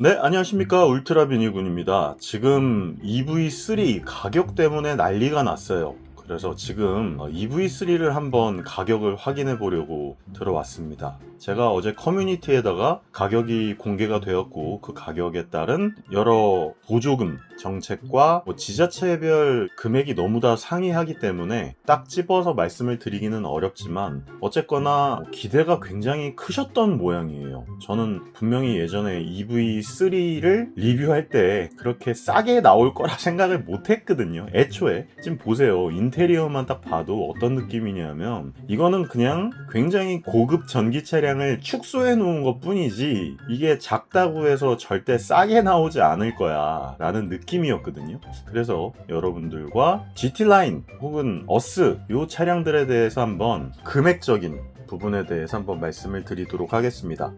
네, 안녕하십니까. 울트라비니군입니다. 지금 EV3 가격 때문에 난리가 났어요. 그래서 지금 EV3를 한번 가격을 확인해 보려고 들어왔습니다. 제가 어제 커뮤니티에다가 가격이 공개가 되었고 그 가격에 따른 여러 보조금 정책과 지자체별 금액이 너무 다 상이하기 때문에 딱 집어서 말씀을 드리기는 어렵지만 어쨌거나 기대가 굉장히 크셨던 모양이에요. 저는 분명히 예전에 EV3를 리뷰할 때 그렇게 싸게 나올 거라 생각을 못 했거든요. 애초에 지금 보세요. 인테리어만 딱 봐도 어떤 느낌이냐면 이거는 그냥 굉장히 고급 전기 차량을 축소해 놓은 것 뿐이지 이게 작다고 해서 절대 싸게 나오지 않을 거야 라는 느낌이었거든요. 그래서 여러분들과 GT라인 혹은 어스 이 차량들에 대해서 한번 금액적인 부분에 대해서 한번 말씀을 드리도록 하겠습니다.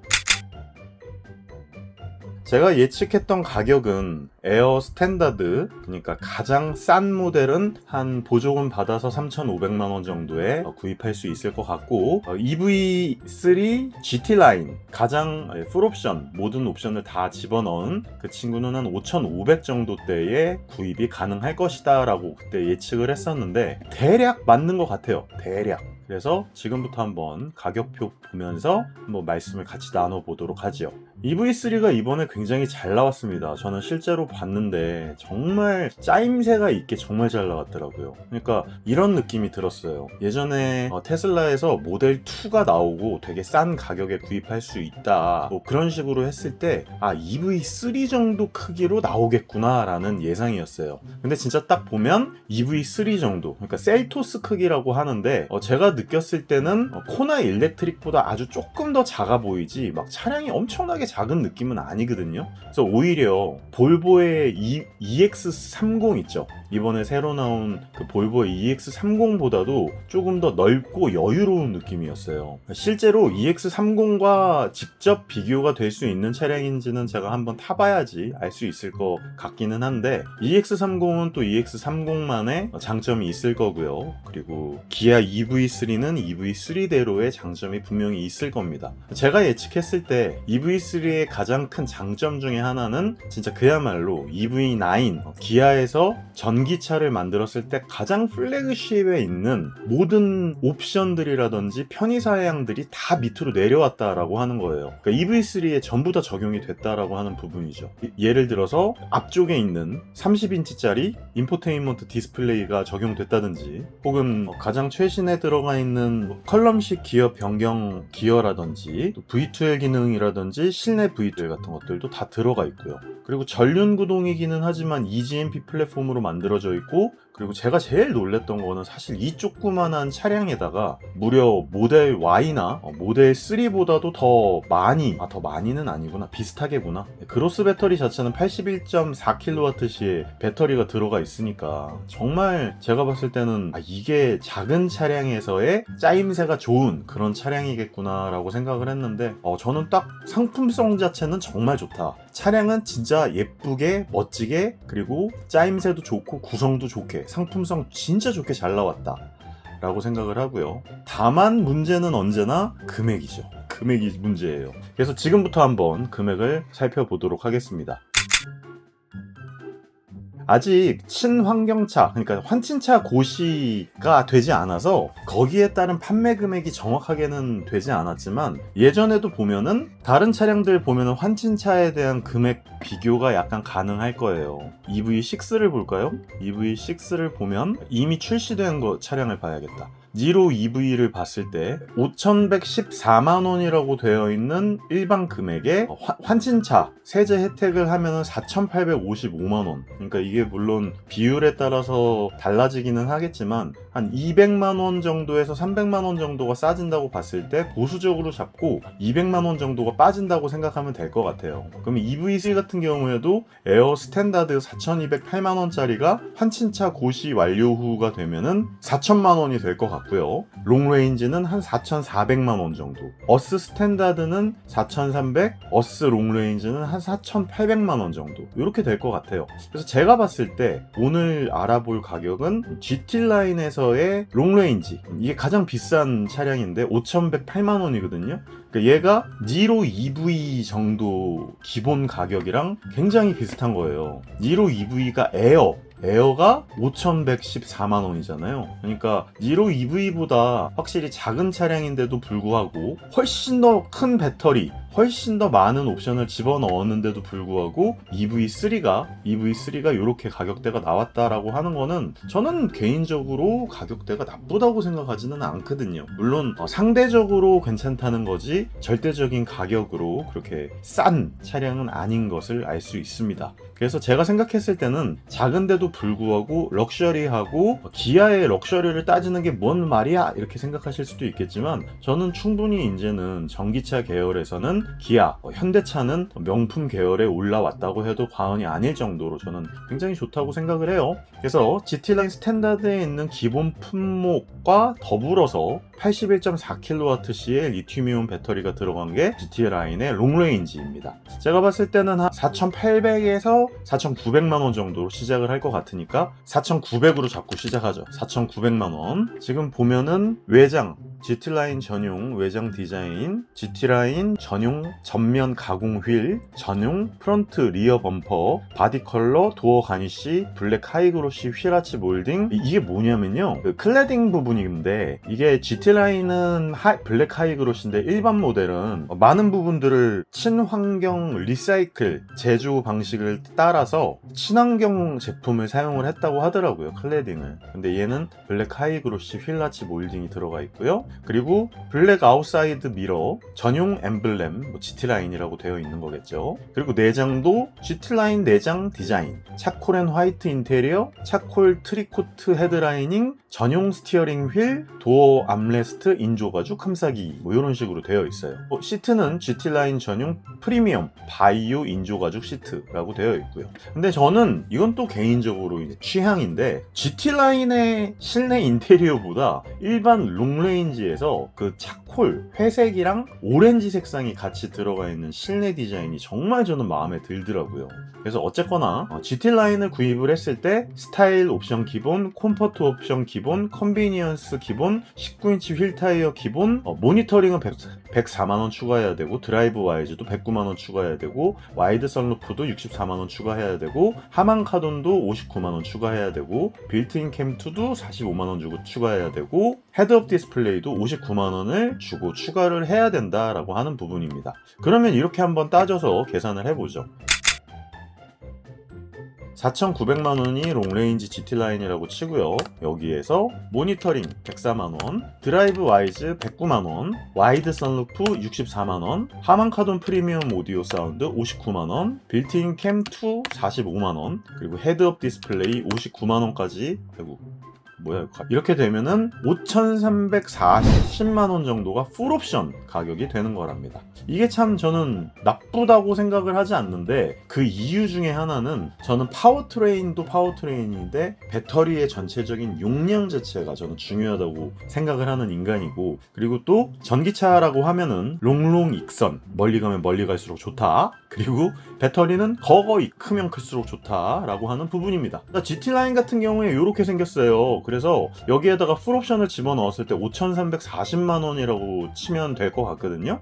제가 예측했던 가격은 에어 스탠다드, 그러니까 가장 싼 모델은 한 보조금 받아서 3,500만원 정도에 구입할 수 있을 것 같고, EV3 GT라인, 가장 풀옵션, 모든 옵션을 다 집어넣은 그 친구는 한 5,500 정도대에 구입이 가능할 것이다 라고 그때 예측을 했었는데 대략 맞는 것 같아요. 대략. 그래서 지금부터 한번 가격표 보면서 한번 말씀을 같이 나눠보도록 하죠. EV3가 이번에 굉장히 잘 나왔습니다. 저는 실제로 봤는데 정말 짜임새가 있게 정말 잘 나왔더라고요. 그러니까 이런 느낌이 들었어요. 예전에 테슬라에서 모델 2가 나오고 되게 싼 가격에 구입할 수 있다 뭐 그런 식으로 했을 때 EV3 정도 크기로 나오겠구나 라는 예상이었어요. 근데 진짜 딱 보면 EV3 정도, 그러니까 셀토스 크기라고 하는데 제가 느꼈을 때는 코나 일렉트릭보다 아주 조금 더 작아 보이지 막 차량이 엄청나게 작은 느낌은 아니거든요. 그래서 오히려 볼보의 EX30 있죠. 이번에 새로 나온 그 볼보의 EX30보다도 조금 더 넓고 여유로운 느낌이었어요. 실제로 EX30과 직접 비교가 될 수 있는 차량인지는 제가 한번 타봐야지 알 수 있을 것 같기는 한데 EX30은 또 EX30만의 장점이 있을 거고요. 그리고 기아 EV3는 EV3대로의 장점이 분명히 있을 겁니다. 제가 예측했을 때 EV3의 가장 큰 장점 중에 하나는 진짜 그야말로 EV9, 기아에서 전기차를 만들었을 때 가장 플래그십에 있는 모든 옵션들이라든지 편의사양들이 다 밑으로 내려왔다라고 하는 거예요. 그러니까 EV3에 전부 다 적용이 됐다라고 하는 부분이죠. 예를 들어서 앞쪽에 있는 30인치짜리 인포테인먼트 디스플레이가 적용됐다든지 혹은 가장 최신에 들어가 있는 컬럼식 기어 변경 기어라든지 V2L 기능이라든지 실내 V2L 같은 것들도 다 들어가 있고요. 그리고 전륜 구동이기는 하지만 EGMP 플랫폼으로 만들어져 있고, 그리고 제가 제일 놀랬던 거는 사실 이 조그만한 차량에다가 무려 모델 Y나 모델 3보다도 더 많이, 더 많이는 아니구나, 비슷하게구나. 그로스 배터리 자체는 81.4kWh의 배터리가 들어가 있으니까 정말 제가 봤을 때는 이게 작은 차량에서의 짜임새가 좋은 그런 차량이겠구나 라고 생각을 했는데 저는 딱 상품성 자체는 정말 좋다. 차량은 진짜 예쁘게 멋지게, 그리고 짜임새도 좋고 구성도 좋게, 상품성 진짜 좋게 잘 나왔다 라고 생각을 하고요. 다만 문제는 언제나 금액이죠. 금액이 문제예요. 그래서 지금부터 한번 금액을 살펴보도록 하겠습니다. 아직 친환경차, 그러니까 환친차 고시가 되지 않아서 거기에 따른 판매 금액이 정확하게는 되지 않았지만, 예전에도 보면은 다른 차량들 보면은 환친차에 대한 금액 비교가 약간 가능할 거예요. EV6를 볼까요? EV6를 보면 이미 출시된 차량을 봐야겠다. 니로 EV를 봤을 때 5,114만원이라고 되어 있는 일반 금액에 환친차 세제 혜택을 하면은 4,855만원. 그러니까 이게 물론 비율에 따라서 달라지기는 하겠지만 한 200만원 정도에서 300만원 정도가 싸진다고 봤을 때 보수적으로 잡고 200만원 정도가 빠진다고 생각하면 될 것 같아요. 그러면 EV3 같은 경우에도 에어 스탠다드 4,208만원짜리가 환친차 고시 완료 후가 되면은 4,000만원이 될 것 같고, 같고요. 롱레인지는 한 4,400만원 정도, 어스 스탠다드는 4,300, 어스 롱레인지는 한 4,800만원 정도, 이렇게 될 것 같아요. 그래서 제가 봤을 때 오늘 알아볼 가격은 GT 라인에서의 롱레인지, 이게 가장 비싼 차량인데 5,108만원이거든요. 그러니까 얘가 니로 EV 정도 기본 가격이랑 굉장히 비슷한 거예요. 니로 EV가 에어가 5,114만원이잖아요. 그러니까 니로 EV보다 확실히 작은 차량인데도 불구하고 훨씬 더 큰 배터리, 훨씬 더 많은 옵션을 집어넣었는데도 불구하고 EV3가 이렇게 가격대가 나왔다라고 하는 거는 저는 개인적으로 가격대가 나쁘다고 생각하지는 않거든요. 물론 상대적으로 괜찮다는 거지 절대적인 가격으로 그렇게 싼 차량은 아닌 것을 알 수 있습니다. 그래서 제가 생각했을 때는 작은데도 불구하고 럭셔리하고 기아의 럭셔리를 따지는 게 뭔 말이야 이렇게 생각하실 수도 있겠지만, 저는 충분히 이제는 전기차 계열에서는 기아, 현대차는 명품 계열에 올라왔다고 해도 과언이 아닐 정도로 저는 굉장히 좋다고 생각을 해요. 그래서 GT라인 스탠다드에 있는 기본 품목과 더불어서 81.4kWh의 리튬이온 배터리가 들어간 게 GT라인의 롱레인지입니다. 제가 봤을 때는 한 4,800에서 4,900만원 정도로 시작을 할 것 같으니까 4,900으로 잡고 시작하죠. 4,900만원. 지금 보면은 외장, GT라인 전용 외장 디자인, GT라인 전용 전면 가공 휠, 전용 프론트 리어 범퍼, 바디 컬러, 도어 가니쉬, 블랙 하이그로시 휠아치 몰딩. 이게 뭐냐면요, 그 클래딩 부분인데, 이게 GT라인은 블랙 하이그로시인데 일반 모델은 많은 부분들을 친환경 리사이클 제조 방식을 따라서 친환경 제품을 사용을 했다고 하더라고요, 클래딩을. 근데 얘는 블랙 하이그로시 휠아치 몰딩이 들어가 있고요. 그리고 블랙 아웃사이드 미러, 전용 엠블렘, GT라인이라고 되어 있는 거겠죠. 그리고 내장도 GT라인 내장 디자인, 차콜 앤 화이트 인테리어, 차콜 트리코트 헤드라이닝, 전용 스티어링 휠, 도어 암레스트 인조가죽 감싸기, 이런 식으로 되어 있어요. 시트는 GT라인 전용 프리미엄 바이오 인조가죽 시트라고 되어 있고요. 근데 저는 이건 또 개인적으로 이제 취향인데, GT라인의 실내 인테리어보다 일반 롱레인지에서 그 차콜 회색이랑 오렌지 색상이 같이 들어가 있는 실내 디자인이 정말 저는 마음에 들더라고요. 그래서 어쨌거나 GT라인을 구입을 했을 때 스타일 옵션 기본, 콤포트 옵션 기본, 컨비니언스 기본, 19인치 휠 타이어 기본, 모니터링은 104만원 추가해야 되고, 드라이브 와이즈도 109만원 추가해야 되고, 와이드 선루프도 64만원 추가해야 되고, 하만 카돈도 59만원 추가해야 되고, 빌트인 캠2도 45만원 주고 추가해야 되고, 헤드업 디스플레이도 59만원을 주고 추가를 해야 된다라고 하는 부분입니다. 그러면 이렇게 한번 따져서 계산을 해보죠. 4,900만원이 롱레인지 GT라인이라고 치고요. 여기에서 모니터링 104만원, 드라이브 와이즈 109만원, 와이드 선루프 64만원, 하만 카돈 프리미엄 오디오 사운드 59만원, 빌트인 캠2 45만원, 그리고 헤드업 디스플레이 59만원까지. 이렇게 되면은 5,340만원 정도가 풀옵션 가격이 되는 거랍니다. 이게 참 저는 나쁘다고 생각을 하지 않는데, 그 이유 중에 하나는 저는 파워트레인도 파워트레인인데 배터리의 전체적인 용량 자체가 저는 중요하다고 생각을 하는 인간이고, 그리고 또 전기차라고 하면은 롱롱 익선, 멀리 가면 멀리 갈수록 좋다, 그리고 배터리는 거거이 크면 클수록 좋다라고 하는 부분입니다. GT라인 같은 경우에 이렇게 생겼어요. 그래서 여기에다가 풀옵션을 집어넣었을 때 5,340만원이라고 치면 될 것 같거든요.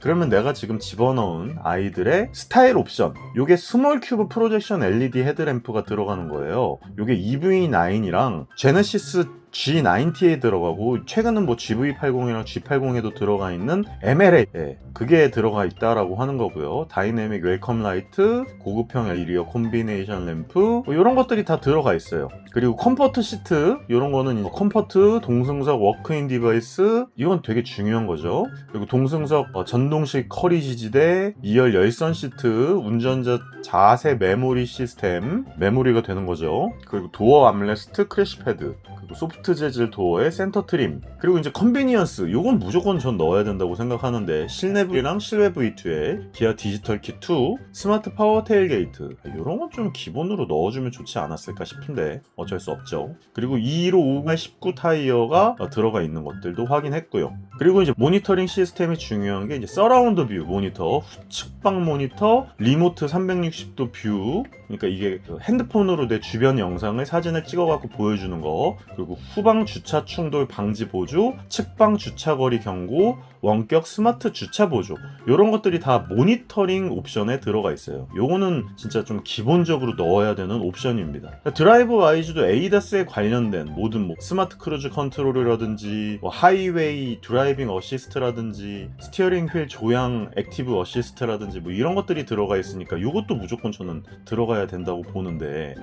그러면 내가 지금 집어넣은 아이들의 스타일 옵션, 요게 스몰 큐브 프로젝션 LED 헤드램프가 들어가는 거예요. 요게 EV9이랑 제네시스 G90에 들어가고, 최근은 GV80이랑 G80에도 들어가 있는 MLA, 그게 들어가 있다라고 하는 거고요. 다이내믹 웰컴 라이트, 고급형 리어 콤비네이션 램프, 이런 것들이 다 들어가 있어요. 그리고 컴포트 시트, 이런 거는 컴포트, 동승석 워크인 디바이스, 이건 되게 중요한 거죠. 그리고 동승석 전동식 커리 지지대, 2열 열선 시트, 운전자 자세 메모리 시스템, 메모리가 되는 거죠. 그리고 도어 암레스트, 크래시 패드, 그리고 소프트 스마트 재질 도어에 센터 트림, 그리고 이제 컨비니언스, 요건 무조건 전 넣어야 된다고 생각하는데, 실내 V랑 실외 V2에 기아 디지털 키 2, 스마트 파워 테일게이트, 요런 건 좀 기본으로 넣어주면 좋지 않았을까 싶은데 어쩔 수 없죠. 그리고 215 19 타이어가 들어가 있는 것들도 확인했고요. 그리고 이제 모니터링 시스템이 중요한 게 이제 서라운드 뷰 모니터, 후측방 모니터, 리모트 360도 뷰, 그러니까 이게 핸드폰으로 내 주변 영상을 사진을 찍어갖고 보여주는 거, 그리고 후방 주차 충돌 방지 보조, 측방 주차거리 경고, 원격 스마트 주차 보조, 이런 것들이 다 모니터링 옵션에 들어가 있어요. 요거는 진짜 좀 기본적으로 넣어야 되는 옵션입니다. 드라이브 와이즈도 에이다스에 관련된 모든 스마트 크루즈 컨트롤이라든지 하이웨이 드라이빙 어시스트라든지 스티어링 휠 조향 액티브 어시스트라든지 이런 것들이 들어가 있으니까 요것도 무조건 저는 들어가야 된다고 보는데,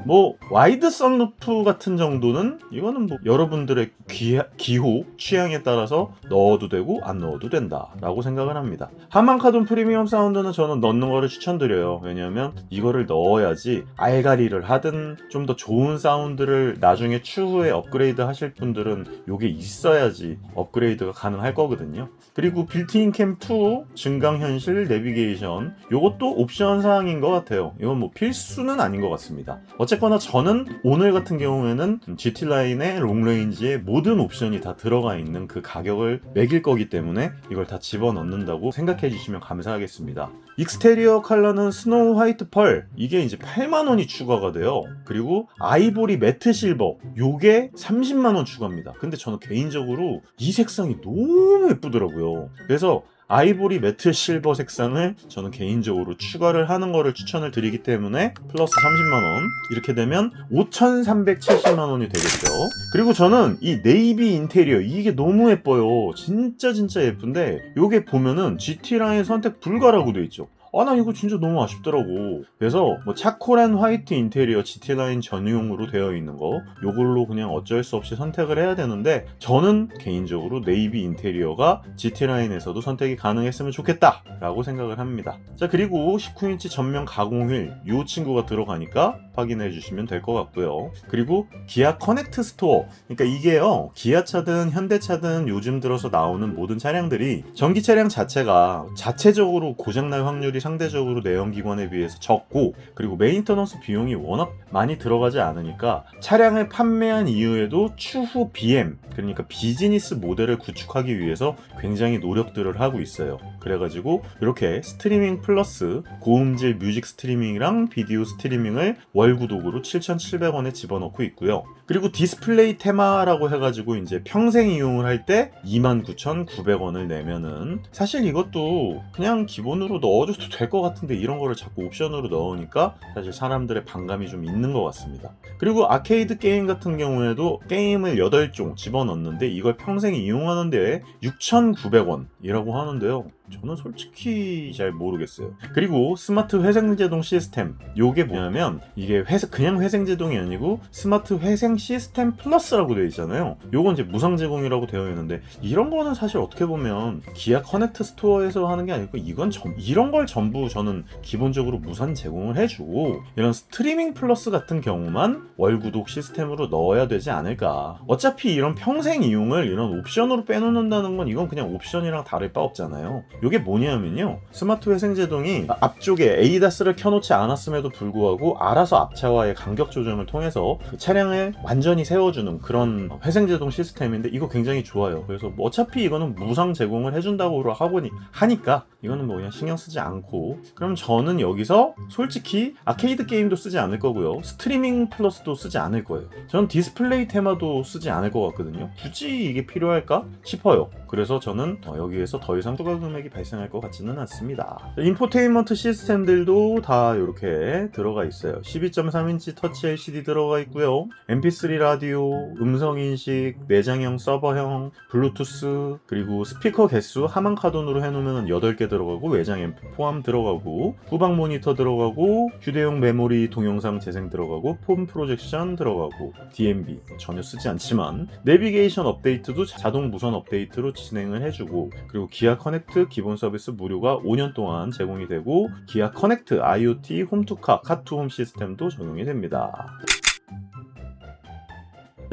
와이드 선루프 같은 정도는 이거는 여러분들의 기호 취향에 따라서 넣어도 되고 안 넣어도 된다라고 생각을 합니다. 하만카돈 프리미엄 사운드는 저는 넣는 거를 추천드려요. 왜냐하면 이거를 넣어야지 알가리를 하든 좀 더 좋은 사운드를 나중에 추후에 업그레이드 하실 분들은 요게 있어야지 업그레이드가 가능할 거거든요. 그리고 빌트인 캠 2, 증강현실 내비게이션, 요것도 옵션 사항인 것 같아요. 이건 필수는 아닌 것 같습니다. 어쨌거나 저는 오늘 같은 경우에는 GT라인의 롱레인지의 모든 옵션이 다 들어가 있는 그 가격을 매길 거기 때문에 이걸 다 집어넣는다고 생각해 주시면 감사하겠습니다. 익스테리어 컬러는 스노우 화이트 펄, 이게 이제 8만원이 추가가 돼요. 그리고 아이보리 매트 실버, 요게 30만원 추가입니다. 근데 저는 개인적으로 이 색상이 너무 예쁘더라고요. 그래서 아이보리 매트 실버 색상을 저는 개인적으로 추가를 하는 거를 추천을 드리기 때문에 플러스 30만원, 이렇게 되면 5,370만원이 되겠죠. 그리고 저는 이 네이비 인테리어, 이게 너무 예뻐요. 진짜 예쁜데 요게 보면은 GT라인 선택 불가라고 돼 있죠. 나 이거 진짜 너무 아쉽더라고. 그래서 차콜 앤 화이트 인테리어 GT9 전용으로 되어 있는 거, 요걸로 그냥 어쩔 수 없이 선택을 해야 되는데, 저는 개인적으로 네이비 인테리어가 GT9에서도 선택이 가능했으면 좋겠다 라고 생각을 합니다. 자, 그리고 19인치 전면 가공 휠, 요 친구가 들어가니까 확인해 주시면 될 것 같고요. 그리고 기아 커넥트 스토어, 그러니까 이게요, 기아차든 현대차든 요즘 들어서 나오는 모든 차량들이 전기 차량 자체가 자체적으로 고장날 확률이 상대적으로 내연기관에 비해서 적고, 그리고 메인터넌스 비용이 워낙 많이 들어가지 않으니까 차량을 판매한 이후에도 추후 BM, 그러니까 비즈니스 모델을 구축하기 위해서 굉장히 노력들을 하고 있어요. 그래가지고 이렇게 스트리밍 플러스 고음질 뮤직 스트리밍이랑 비디오 스트리밍을 월 구독으로 7,700원에 집어넣고 있고요. 그리고 디스플레이 테마라고 해가지고 이제 평생 이용을 할 때 29,900원을 내면은, 사실 이것도 그냥 기본으로 넣어줘도 될 것 같은데 이런 거를 자꾸 옵션으로 넣으니까 사실 사람들의 반감이 좀 있는 것 같습니다. 그리고 아케이드 게임 같은 경우에도 게임을 8종 집어넣는데 이걸 평생 이용하는데 6,900원이라고 하는데요. 저는 솔직히 잘 모르겠어요. 그리고 스마트 회생제동 시스템, 요게 뭐냐면 이게 그냥 회생제동이 아니고 스마트 회생 시스템 플러스라고 되어 있잖아요. 요건 이제 무상 제공이라고 되어 있는데, 이런 거는 사실 어떻게 보면 기아 커넥트 스토어에서 하는 게 아니고 이런 걸 전부 저는 기본적으로 무상 제공을 해주고, 이런 스트리밍 플러스 같은 경우만 월 구독 시스템으로 넣어야 되지 않을까. 어차피 이런 평생 이용을 이런 옵션으로 빼놓는다는 건 이건 그냥 옵션이랑 다를 바 없잖아요. 이게 뭐냐면요, 스마트 회생제동이 앞쪽에 에이다스를 켜놓지 않았음에도 불구하고 알아서 앞차와의 간격 조정을 통해서 그 차량을 완전히 세워주는 그런 회생제동 시스템인데, 이거 굉장히 좋아요. 그래서 어차피 이거는 무상 제공을 해준다고 하니까 이거는 그냥 신경 쓰지 않고, 그럼 저는 여기서 솔직히 아케이드 게임도 쓰지 않을 거고요, 스트리밍 플러스도 쓰지 않을 거예요. 저는 디스플레이 테마도 쓰지 않을 것 같거든요. 굳이 이게 필요할까 싶어요. 그래서 저는 여기에서 더 이상 추가 금액이 발생할 것 같지는 않습니다. 인포테인먼트 시스템들도 다 이렇게 들어가 있어요. 12.3인치 터치 LCD 들어가 있고요, MP3 라디오, 음성인식, 내장형 서버형, 블루투스, 그리고 스피커 개수 하만카돈으로 해놓으면 8개 들어가고, 외장 앰프 포함 들어가고, 후방 모니터 들어가고, 휴대용 메모리 동영상 재생 들어가고, 폼 프로젝션 들어가고, DMB 전혀 쓰지 않지만 내비게이션 업데이트도 자동 무선 업데이트로 진행을 해주고, 그리고 기아 커넥트 기본 서비스 무료가 5년 동안 제공이 되고, 기아 커넥트 IoT 홈투카 카투홈 시스템도 적용이 됩니다.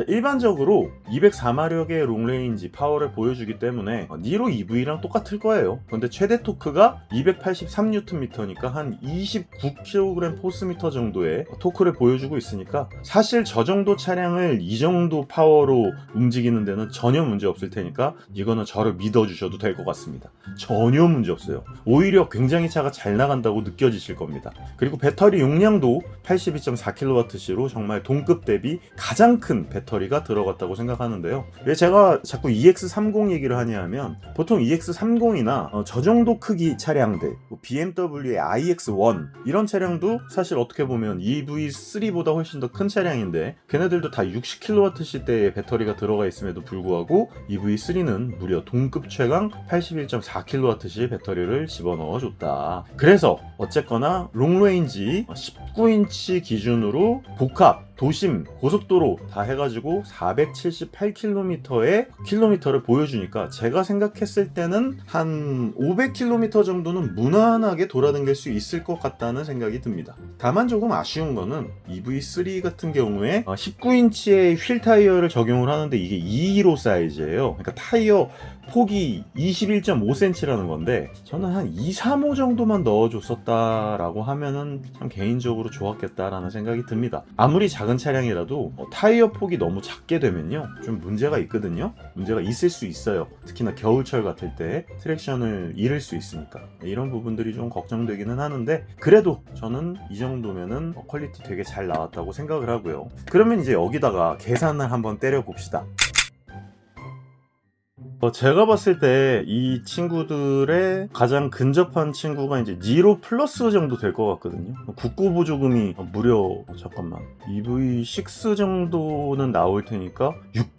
일반적으로 204마력의 롱레인지 파워를 보여주기 때문에 니로 EV랑 똑같을 거예요. 근데 최대 토크가 283Nm니까 한 29kg 포스미터 정도의 토크를 보여주고 있으니까 사실 저 정도 차량을 이 정도 파워로 움직이는 데는 전혀 문제 없을 테니까 이거는 저를 믿어주셔도 될 것 같습니다. 전혀 문제 없어요. 오히려 굉장히 차가 잘 나간다고 느껴지실 겁니다. 그리고 배터리 용량도 82.4kWh로 정말 동급 대비 가장 큰 배터리가 들어갔다고 생각하는데요. 왜 제가 자꾸 EX30 얘기를 하냐면 보통 EX30이나 저 정도 크기 차량들, BMW의 iX1 이런 차량도 사실 어떻게 보면 EV3보다 훨씬 더 큰 차량인데 걔네들도 다 60kWh대의 배터리가 들어가 있음에도 불구하고 EV3는 무려 동급 최강 81.4kWh의 배터리를 집어넣어 줬다. 그래서 어쨌거나 롱레인지 19인치 기준으로 복합 도심, 고속도로 다 해가지고 478km의 킬로미터를 보여주니까 제가 생각했을 때는 한 500km 정도는 무난하게 돌아다닐 수 있을 것 같다는 생각이 듭니다. 다만 조금 아쉬운 거는 EV3 같은 경우에 19인치의 휠 타이어를 적용을 하는데 이게 215 사이즈예요. 그러니까 타이어 폭이 21.5cm라는 건데 저는 한 235 정도만 넣어줬었다라고 하면은 참 개인적으로 좋았겠다라는 생각이 듭니다. 아무리 작은 차량이라도 타이어 폭이 너무 작게 되면요 좀 문제가 있거든요. 문제가 있을 수 있어요. 특히나 겨울철 같을 때 트랙션을 잃을 수 있으니까 이런 부분들이 좀 걱정되기는 하는데 그래도 저는 이 정도면은 퀄리티 되게 잘 나왔다고 생각을 하고요. 그러면 이제 여기다가 계산을 한번 때려 봅시다. 제가 봤을 때 이 친구들의 가장 근접한 친구가 이제 니로 플러스 정도 될 것 같거든요. 국고 보조금이 무려 잠깐만 EV6 정도는 나올 테니까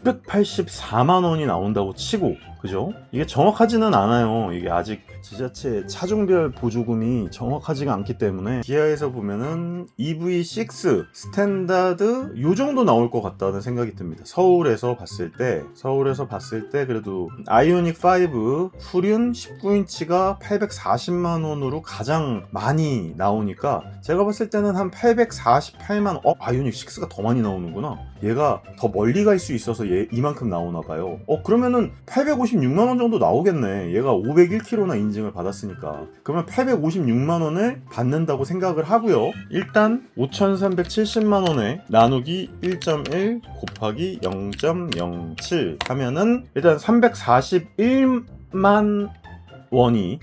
684만 원이 나온다고 치고 그죠? 이게 정확하지는 않아요. 이게 아직 지자체 차종별 보조금이 정확하지가 않기 때문에 기아에서 보면은 EV6 스탠다드 요 정도 나올 것 같다는 생각이 듭니다. 서울에서 봤을 때 그래도 아이오닉 5 후륜 19인치가 840만 원으로 가장 많이 나오니까 제가 봤을 때는 한 848만 원. 아이오닉 6가 더 많이 나오는구나. 얘가 더 멀리 갈 수 있어서 이만큼 나오나 봐요. 그러면은 856만 원 정도 나오겠네. 얘가 501km나 인증을 받았으니까. 그러면 856만 원을 받는다고 생각을 하고요. 일단 5,370만 원에 나누기 1.1 곱하기 0.07 하면은 일단 341만 원이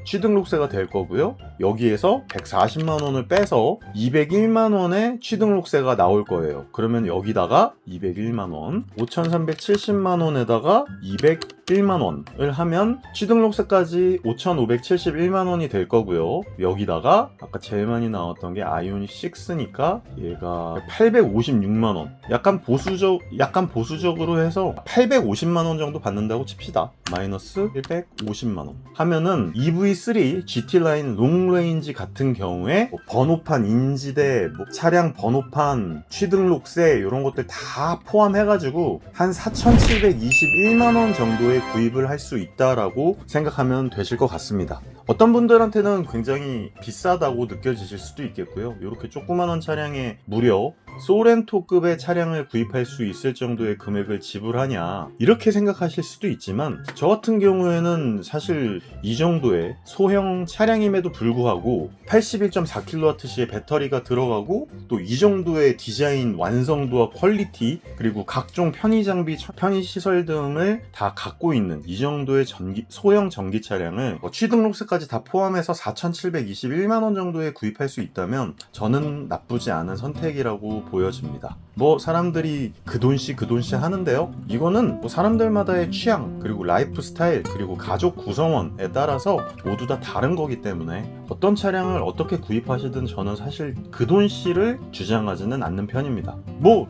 취등록세가 될 거고요. 여기에서 140만 원을 빼서 201만 원의 취등록세가 나올 거예요. 그러면 여기다가 201만 원, 5,370만 원에다가 201만 원을 하면 취등록세까지 5,571만 원이 될 거고요. 여기다가 아까 제일 많이 나왔던 게 아이오닉 6니까 얘가 856만 원. 약간 보수적으로 해서 850만 원 정도 받는다고 칩시다. 마이너스 150만 원 하면은 EV3 GT라인 롱레인지 같은 경우에 번호판 인지대, 차량 번호판, 취등록세 이런 것들 다 포함해가지고 한 4,721만 원 정도에 구입을 할 수 있다라고 생각하면 되실 것 같습니다. 어떤 분들한테는 굉장히 비싸다고 느껴지실 수도 있겠고요. 이렇게 조그만한 차량에 무려 소렌토급의 차량을 구입할 수 있을 정도의 금액을 지불하냐 이렇게 생각하실 수도 있지만 저 같은 경우에는 사실 이 정도의 소형 차량임에도 불구하고 81.4kWh의 배터리가 들어가고 또 이 정도의 디자인 완성도와 퀄리티 그리고 각종 편의장비, 편의시설 등을 다 갖고 있는 이 정도의 소형 전기 차량을 취등록세까지 다 포함해서 4,721만 원 정도에 구입할 수 있다면 저는 나쁘지 않은 선택이라고 보여집니다. 사람들이 그 돈씨 하는데요. 이거는 사람들마다의 취향 그리고 라이프 스타일 그리고 가족 구성원에 따라서 모두 다 다른 거기 때문에 어떤 차량을 어떻게 구입하시든 저는 사실 그 돈씨를 주장하지는 않는 편입니다.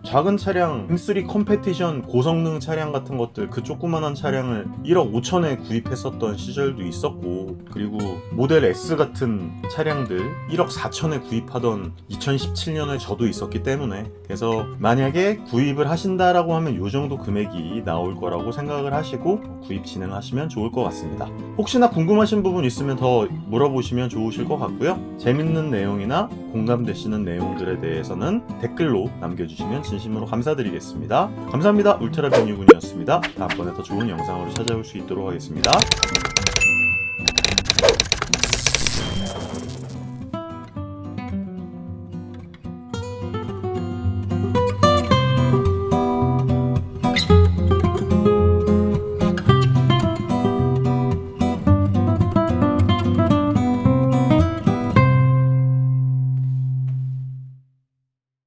작은 차량 M3 컴페티션 고성능 차량 같은 것들 그 조그만한 차량을 1억 5천에 구입했었던 시절도 있었고 그리고 모델 S 같은 차량들 1억 4천에 구입하던 2017년에 저도 있었기 때문에 그래서 만약에 구입을 하신다라고 하면 이 정도 금액이 나올 거라고 생각을 하시고 구입 진행하시면 좋을 것 같습니다. 혹시나 궁금하신 부분 있으면 더 물어보시면 좋으실 것 같고요. 재밌는 내용이나 공감되시는 내용들에 대해서는 댓글로 남겨주시면 진심으로 감사드리겠습니다. 감사합니다. 울트라 변유군이었습니다. 다음번에 더 좋은 영상으로 찾아올 수 있도록 하겠습니다.